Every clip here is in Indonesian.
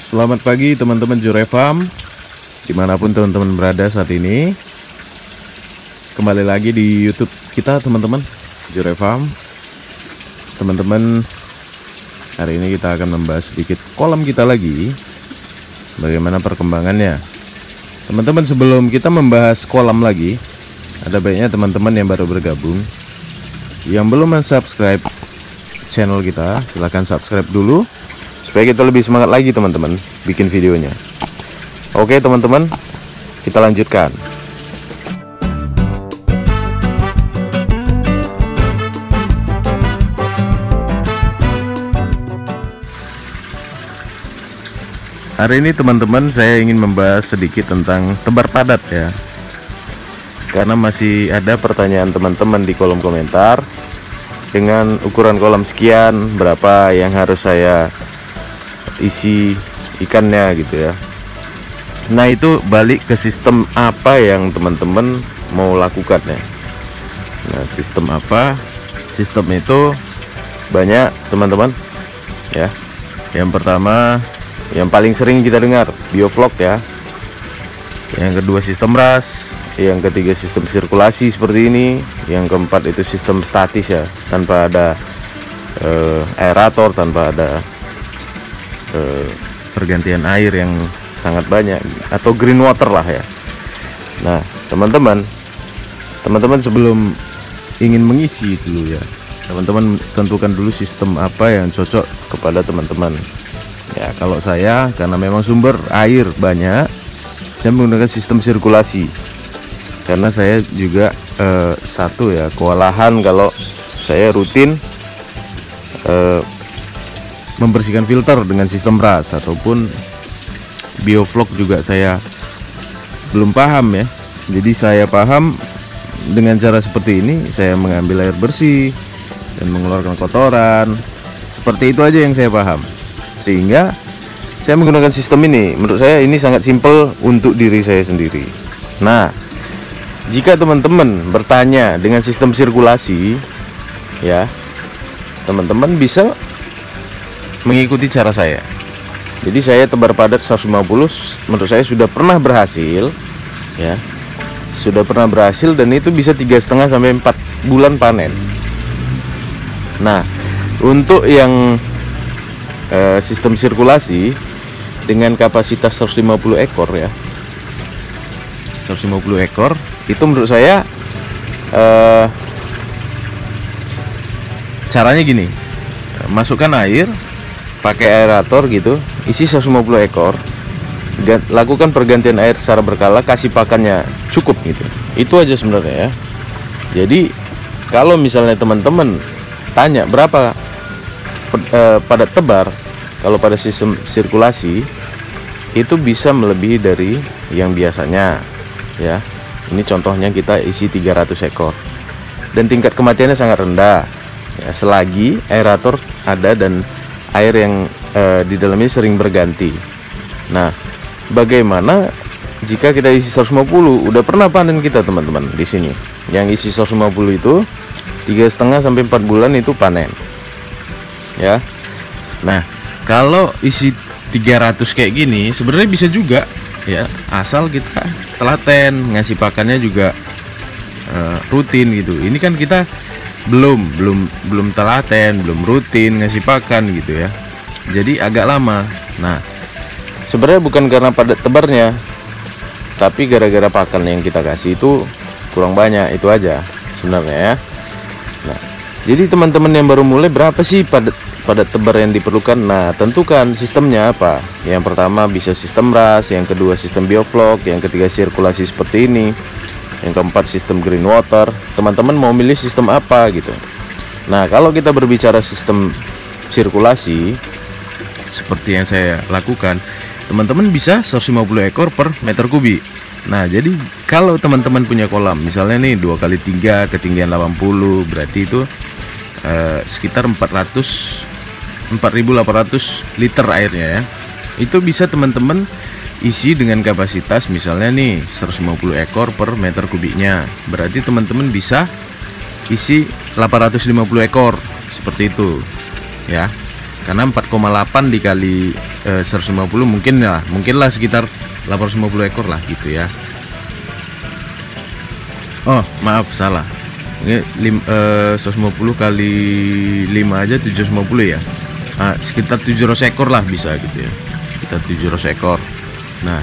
Selamat pagi teman-teman Jure Farm, dimanapun teman-teman berada saat ini. Kembali lagi di YouTube kita teman-teman, Jure Farm. Teman-teman, hari ini kita akan membahas sedikit kolam kita lagi, bagaimana perkembangannya. Teman-teman, sebelum kita membahas kolam lagi, ada baiknya teman-teman yang baru bergabung, yang belum subscribe channel kita, silahkan subscribe dulu supaya kita lebih semangat lagi teman-teman bikin videonya. Oke teman-teman, kita lanjutkan. Hari ini teman-teman saya ingin membahas sedikit tentang tebar padat ya, karena masih ada pertanyaan teman-teman di kolom komentar dengan ukuran kolam sekian, berapa yang harus saya isi ikannya gitu ya. Nah, itu balik ke sistem apa yang teman-teman mau lakukan ya. Nah, sistem apa? Sistem itu banyak teman-teman ya. Yang pertama, yang paling sering kita dengar, bioflok ya. Yang kedua sistem ras, yang ketiga sistem sirkulasi seperti ini, yang keempat itu sistem statis ya, tanpa ada aerator, tanpa ada pergantian air yang sangat banyak, atau green water lah ya. Nah teman-teman sebelum ingin mengisi dulu ya, teman-teman tentukan dulu sistem apa yang cocok kepada teman-teman ya. Kalau saya, karena memang sumber air banyak, saya menggunakan sistem sirkulasi, karena saya juga satu ya, kewalahan kalau saya rutin membersihkan filter dengan sistem ras ataupun bioflok juga saya belum paham ya. Jadi saya paham dengan cara seperti ini, saya mengambil air bersih dan mengeluarkan kotoran, seperti itu aja yang saya paham, sehingga saya menggunakan sistem ini. Menurut saya ini sangat simpel untuk diri saya sendiri. Nah, jika teman-teman bertanya dengan sistem sirkulasi ya, teman-teman bisa mengikuti cara saya. Jadi saya tebar padat 150, menurut saya sudah pernah berhasil ya, sudah pernah berhasil, dan itu bisa 3,5 sampai 4 bulan panen. Nah, untuk yang sistem sirkulasi dengan kapasitas 150 ekor ya, 150 ekor itu menurut saya caranya gini, masukkan air pakai aerator gitu, isi 150 ekor, lakukan pergantian air secara berkala, kasih pakannya cukup gitu. Itu aja sebenarnya ya. Jadi kalau misalnya teman-teman tanya berapa padat tebar, kalau pada sistem sirkulasi itu bisa melebihi dari yang biasanya ya. Ini contohnya kita isi 300 ekor dan tingkat kematiannya sangat rendah ya, selagi aerator ada dan air yang di dalamnya sering berganti. Nah, bagaimana jika kita isi 150? Udah pernah panen kita teman-teman di sini. Yang isi 150 itu 3,5 sampai 4 bulan itu panen. Ya. Nah, kalau isi 300 kayak gini sebenarnya bisa juga ya, asal kita telaten, ngasih pakannya juga rutin gitu. Ini kan kita belum telaten, belum rutin ngasih pakan gitu ya, jadi agak lama. Nah, sebenarnya bukan karena padat tebarnya, tapi gara-gara pakan yang kita kasih itu kurang banyak, itu aja sebenarnya ya. Nah, jadi teman-teman yang baru mulai, berapa sih padat tebar yang diperlukan? Nah, tentukan sistemnya apa. Yang pertama bisa sistem ras, yang kedua sistem bioflok, yang ketiga sirkulasi seperti ini, yang keempat sistem green water. Teman-teman mau milih sistem apa gitu. Nah, kalau kita berbicara sistem sirkulasi seperti yang saya lakukan, teman-teman bisa 150 ekor per meter kubik. Nah, jadi kalau teman-teman punya kolam misalnya nih 2x3 ketinggian 80, berarti itu sekitar 4.800 liter airnya ya. Itu bisa teman-teman isi dengan kapasitas misalnya nih 150 ekor per meter kubiknya, berarti teman-teman bisa isi 850 ekor seperti itu ya, karena 4,8 dikali 150 mungkinlah sekitar 850 ekor lah gitu ya. Oh maaf salah, ini 150 kali 5 aja 750 ya. Nah, sekitar 700 ekor lah bisa gitu ya, sekitar 700 ekor. Nah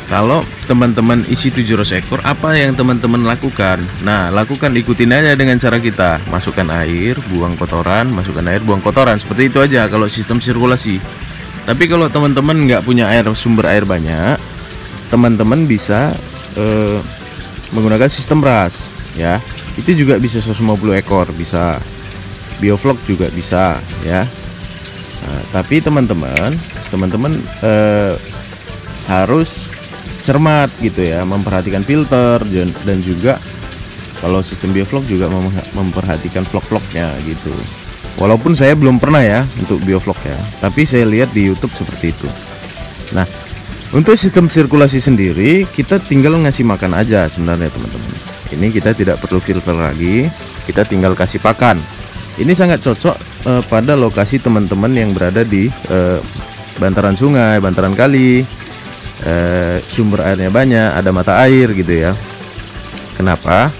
kalau teman-teman isi 700 ekor, apa yang teman-teman lakukan? Nah lakukan, ikutin aja dengan cara kita masukkan air, buang kotoran, masukkan air, buang kotoran, seperti itu aja kalau sistem sirkulasi. Tapi kalau teman-teman nggak punya sumber air banyak, teman-teman bisa menggunakan sistem ras ya. Itu juga bisa 150 ekor, bisa bioflok juga bisa ya. Nah, tapi teman-teman harus cermat gitu ya, memperhatikan filter, dan juga kalau sistem bioflok juga memperhatikan vlog-vlognya gitu. Walaupun saya belum pernah ya untuk bioflok ya, tapi saya lihat di YouTube seperti itu. Nah untuk sistem sirkulasi sendiri kita tinggal ngasih makan aja sebenarnya teman-teman. Ini kita tidak perlu filter lagi, kita tinggal kasih pakan. Ini sangat cocok pada lokasi teman-teman yang berada di bantaran sungai, bantaran kali, sumber airnya banyak, ada mata air gitu ya. Kenapa?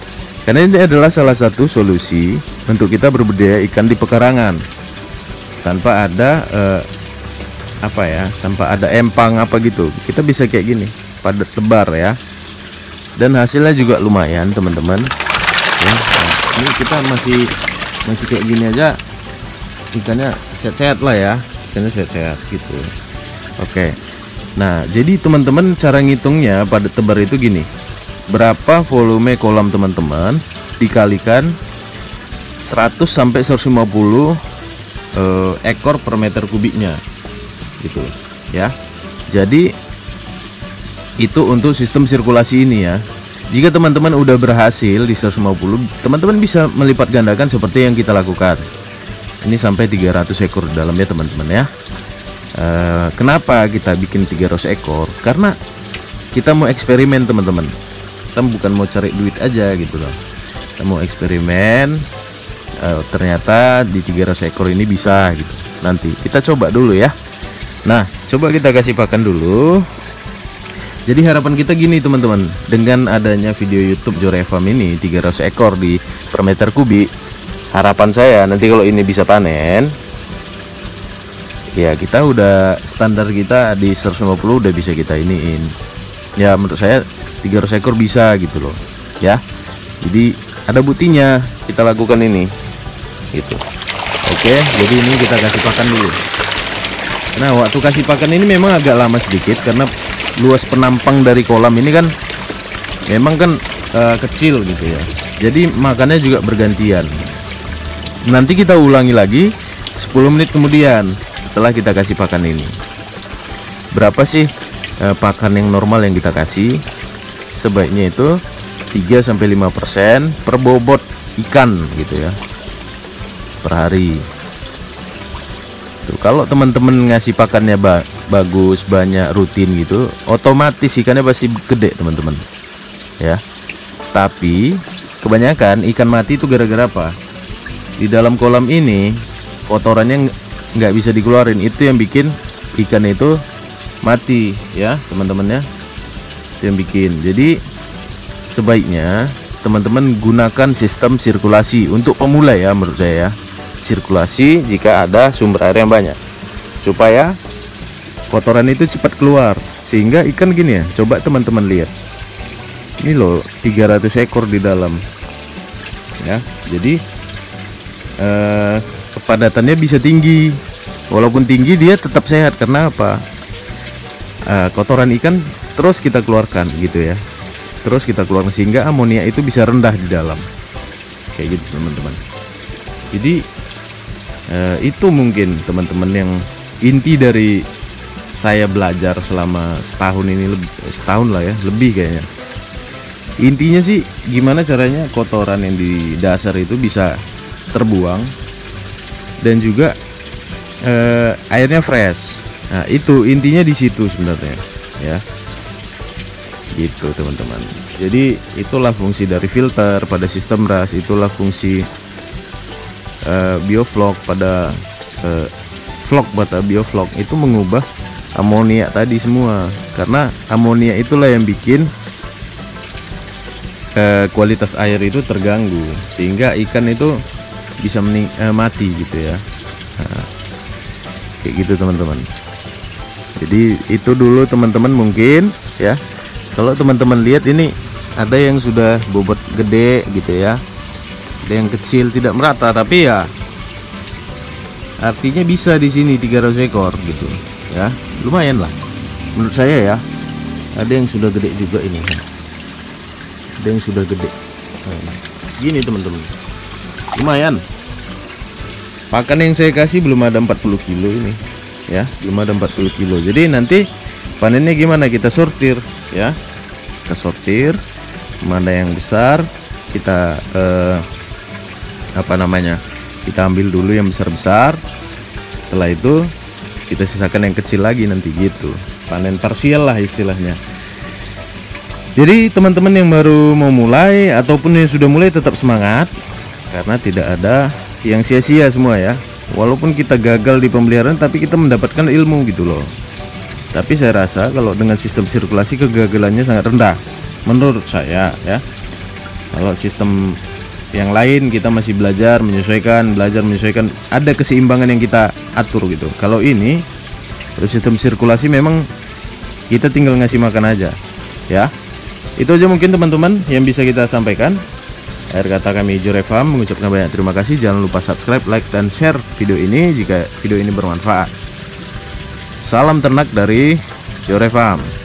Karena ini adalah salah satu solusi untuk kita berbudidaya ikan di pekarangan tanpa ada tanpa ada empang apa gitu. Kita bisa kayak gini, padat lebar ya, dan hasilnya juga lumayan teman-teman ya. Nah, ini kita masih kayak gini aja, ikannya sehat-sehat lah ya, ikannya sehat-sehat gitu. Oke. Nah jadi teman-teman cara ngitungnya padat tebar itu gini, berapa volume kolam teman-teman dikalikan 100 sampai 150 ekor per meter kubiknya gitu ya. Jadi itu untuk sistem sirkulasi ini ya. Jika teman-teman udah berhasil di 150, teman-teman bisa melipat gandakan seperti yang kita lakukan. Ini sampai 300 ekor di dalamnya teman-teman ya. Kenapa kita bikin 300 ekor? Karena kita mau eksperimen teman-teman. Kita bukan mau cari duit aja gitu loh. Kita mau eksperimen. Ternyata di 300 ekor ini bisa gitu. Nanti kita coba dulu ya. Nah coba kita kasih pakan dulu. Jadi harapan kita gini teman-teman, dengan adanya video YouTube Joray Farm ini 300 ekor di per meter kubik, harapan saya nanti kalau ini bisa panen ya, kita udah standar kita di 150 udah bisa kita iniin ya. Menurut saya 300 ekor bisa gitu loh ya. Jadi ada buktinya kita lakukan ini gitu. Oke, jadi ini kita kasih pakan dulu. Nah waktu kasih pakan ini memang agak lama sedikit karena luas penampang dari kolam ini kan memang kan kecil gitu ya. Jadi makannya juga bergantian. Nanti kita ulangi lagi 10 menit kemudian setelah kita kasih pakan ini. Berapa sih pakan yang normal yang kita kasih? Sebaiknya itu 3-5% per bobot ikan gitu ya, per hari. Tuh, kalau teman-teman ngasih pakannya bagus, banyak, rutin gitu, otomatis ikannya pasti gede teman-teman ya. Tapi kebanyakan ikan mati itu gara-gara apa? Di dalam kolam ini kotorannya nggak bisa dikeluarin, itu yang bikin ikan itu mati ya teman-teman ya. Itu yang bikin. Jadi sebaiknya teman-teman gunakan sistem sirkulasi untuk pemula ya, menurut saya ya. Sirkulasi jika ada sumber air yang banyak supaya kotoran itu cepat keluar, sehingga ikan gini ya. Coba teman-teman lihat ini loh, 300 ekor di dalam ya. Jadi kepadatannya bisa tinggi. Walaupun tinggi dia tetap sehat. Karena apa? Kotoran ikan terus kita keluarkan gitu ya, terus kita keluarkan sehingga amonia itu bisa rendah di dalam kayak gitu teman-teman. Jadi itu mungkin teman-teman yang inti dari saya belajar selama setahun ini, setahun lah ya, lebih kayaknya. Intinya sih gimana caranya kotoran yang di dasar itu bisa terbuang dan juga airnya fresh. Nah itu intinya di situ sebenarnya ya, gitu teman-teman. Jadi itulah fungsi dari filter pada sistem ras, itulah fungsi bioflok pada vlog pada bioflok, itu mengubah amonia tadi semua, karena amonia itulah yang bikin kualitas air itu terganggu sehingga ikan itu bisa mati gitu ya. Nah, kayak gitu teman-teman. Jadi itu dulu teman-teman, mungkin ya kalau teman-teman lihat ini ada yang sudah bobot gede gitu ya, ada yang kecil tidak merata, tapi ya artinya bisa di sini 300 ekor gitu ya, lumayan lah menurut saya ya. Ada yang sudah gede juga ini, ada yang sudah gede. Nah, gini teman-teman, lumayan. Pakan yang saya kasih belum ada 40 kilo ini ya, belum ada 40 kilo. Jadi nanti panennya gimana, kita sortir ya, kita sortir mana yang besar kita kita ambil dulu yang besar-besar, setelah itu kita sisakan yang kecil lagi nanti gitu, panen parsial lah istilahnya. Jadi teman-teman yang baru mau mulai ataupun yang sudah mulai tetap semangat, karena tidak ada yang sia-sia semua ya. Walaupun kita gagal di pemeliharaan, tapi kita mendapatkan ilmu gitu loh. Tapi saya rasa kalau dengan sistem sirkulasi kegagalannya sangat rendah menurut saya ya. Kalau sistem yang lain kita masih belajar menyesuaikan, ada keseimbangan yang kita atur gitu. Kalau ini sistem sirkulasi memang kita tinggal ngasih makan aja ya. Itu aja mungkin teman-teman yang bisa kita sampaikan. Akhir kata kami Jore Farm mengucapkan banyak terima kasih. Jangan lupa subscribe, like, dan share video ini jika video ini bermanfaat. Salam ternak dari Jore Farm.